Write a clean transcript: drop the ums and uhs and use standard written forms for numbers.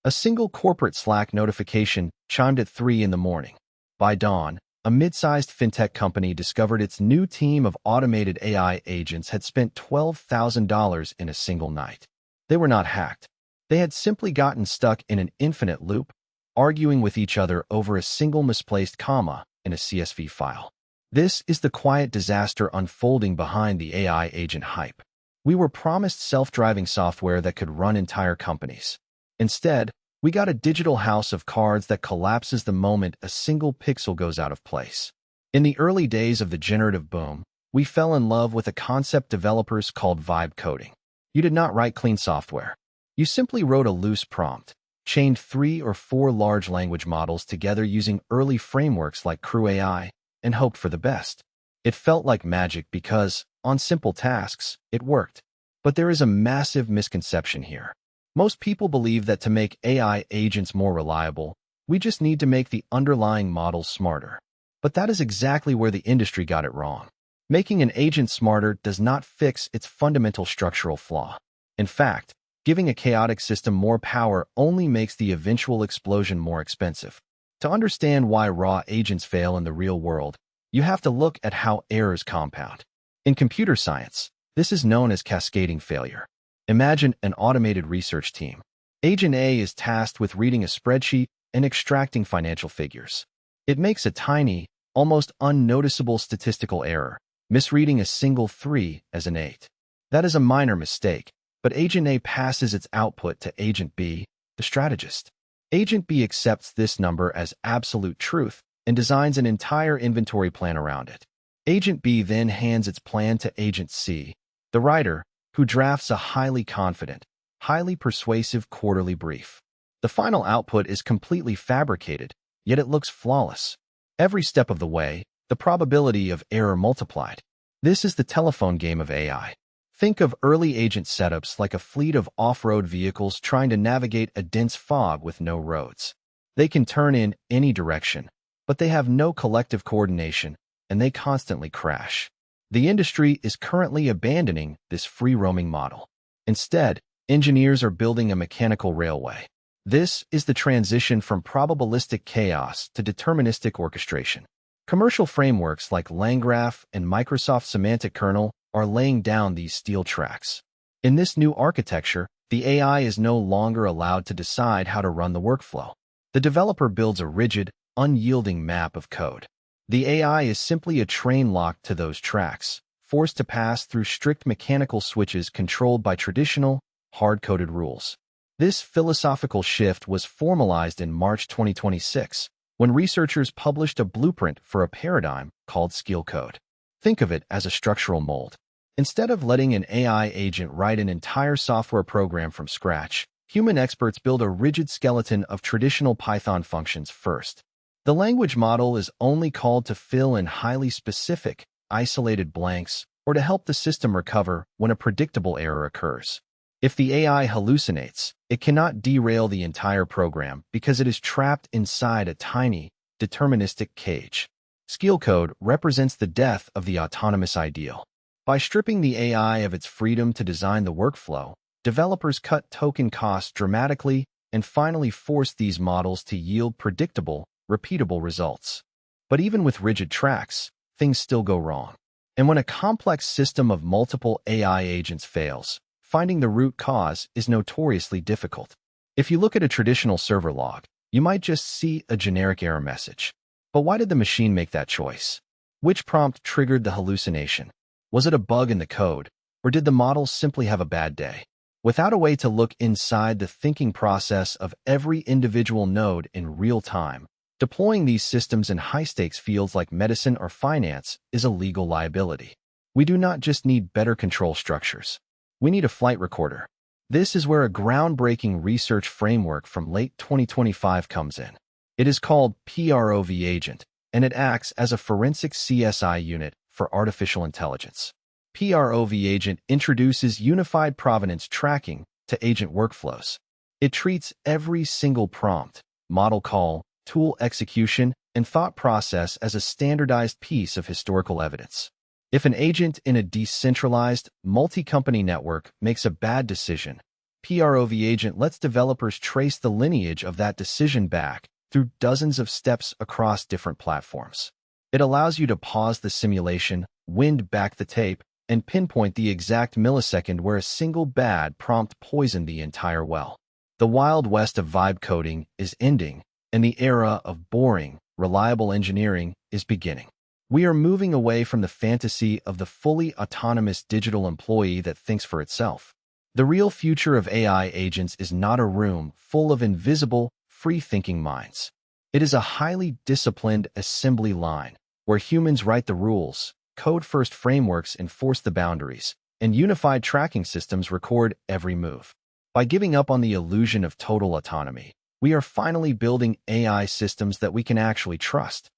A single corporate Slack notification chimed at 3 in the morning. By dawn, a mid-sized fintech company discovered its new team of automated AI agents had spent $12,000 in a single night. They were not hacked. They had simply gotten stuck in an infinite loop, arguing with each other over a single misplaced comma in a CSV file. This is the quiet disaster unfolding behind the AI agent hype. We were promised self-driving software that could run entire companies. Instead, we got a digital house of cards that collapses the moment a single pixel goes out of place. In the early days of the generative boom, we fell in love with a concept developers called vibe coding. You did not write clean software. You simply wrote a loose prompt, chained 3 or 4 large language models together using early frameworks like Crew AI, and hoped for the best. It felt like magic because, on simple tasks, it worked. But there is a massive misconception here. Most people believe that to make AI agents more reliable, we just need to make the underlying models smarter. But that is exactly where the industry got it wrong. Making an agent smarter does not fix its fundamental structural flaw. In fact, giving a chaotic system more power only makes the eventual explosion more expensive. To understand why raw agents fail in the real world, you have to look at how errors compound. In computer science, this is known as cascading failure. Imagine an automated research team. Agent A is tasked with reading a spreadsheet and extracting financial figures. It makes a tiny, almost unnoticeable statistical error, misreading a single 3 as an 8. That is a minor mistake, but Agent A passes its output to Agent B, the strategist. Agent B accepts this number as absolute truth and designs an entire inventory plan around it. Agent B then hands its plan to Agent C, the writer, who drafts a highly confident, highly persuasive quarterly brief. The final output is completely fabricated, yet it looks flawless. Every step of the way, the probability of error multiplied. This is the telephone game of AI. Think of early agent setups like a fleet of off-road vehicles trying to navigate a dense fog with no roads. They can turn in any direction, but they have no collective coordination, and they constantly crash. The industry is currently abandoning this free-roaming model. Instead, engineers are building a mechanical railway. This is the transition from probabilistic chaos to deterministic orchestration. Commercial frameworks like LangGraph and Microsoft Semantic Kernel are laying down these steel tracks. In this new architecture, the AI is no longer allowed to decide how to run the workflow. The developer builds a rigid, unyielding map of code. The AI is simply a train locked to those tracks, forced to pass through strict mechanical switches controlled by traditional, hard-coded rules. This philosophical shift was formalized in March 2026, when researchers published a blueprint for a paradigm called Skele-Code. Think of it as a structural mold. Instead of letting an AI agent write an entire software program from scratch, human experts build a rigid skeleton of traditional Python functions first. The language model is only called to fill in highly specific, isolated blanks or to help the system recover when a predictable error occurs. If the AI hallucinates, it cannot derail the entire program because it is trapped inside a tiny, deterministic cage. Skele-Code represents the death of the autonomous ideal. By stripping the AI of its freedom to design the workflow, developers cut token costs dramatically and finally force these models to yield predictable, repeatable results. But even with rigid tracks, things still go wrong. And when a complex system of multiple AI agents fails, finding the root cause is notoriously difficult. If you look at a traditional server log, you might just see a generic error message. But why did the machine make that choice? Which prompt triggered the hallucination? Was it a bug in the code, or did the model simply have a bad day? Without a way to look inside the thinking process of every individual node in real time, deploying these systems in high-stakes fields like medicine or finance is a legal liability. We do not just need better control structures. We need a flight recorder. This is where a groundbreaking research framework from late 2025 comes in. It is called PROV-AGENT, and it acts as a forensic CSI unit for artificial intelligence. PROV-AGENT introduces unified provenance tracking to agent workflows. It treats every single prompt, model call, tool execution, and thought process as a standardized piece of historical evidence. If an agent in a decentralized, multi-company network makes a bad decision, PROV-AGENT lets developers trace the lineage of that decision back through dozens of steps across different platforms. It allows you to pause the simulation, wind back the tape, and pinpoint the exact millisecond where a single bad prompt poisoned the entire well. The Wild West of vibe coding is ending, and the era of boring, reliable engineering is beginning. We are moving away from the fantasy of the fully autonomous digital employee that thinks for itself. The real future of AI agents is not a room full of invisible, free-thinking minds. It is a highly disciplined assembly line where humans write the rules, code-first frameworks enforce the boundaries, and unified tracking systems record every move. By giving up on the illusion of total autonomy, we are finally building AI systems that we can actually trust.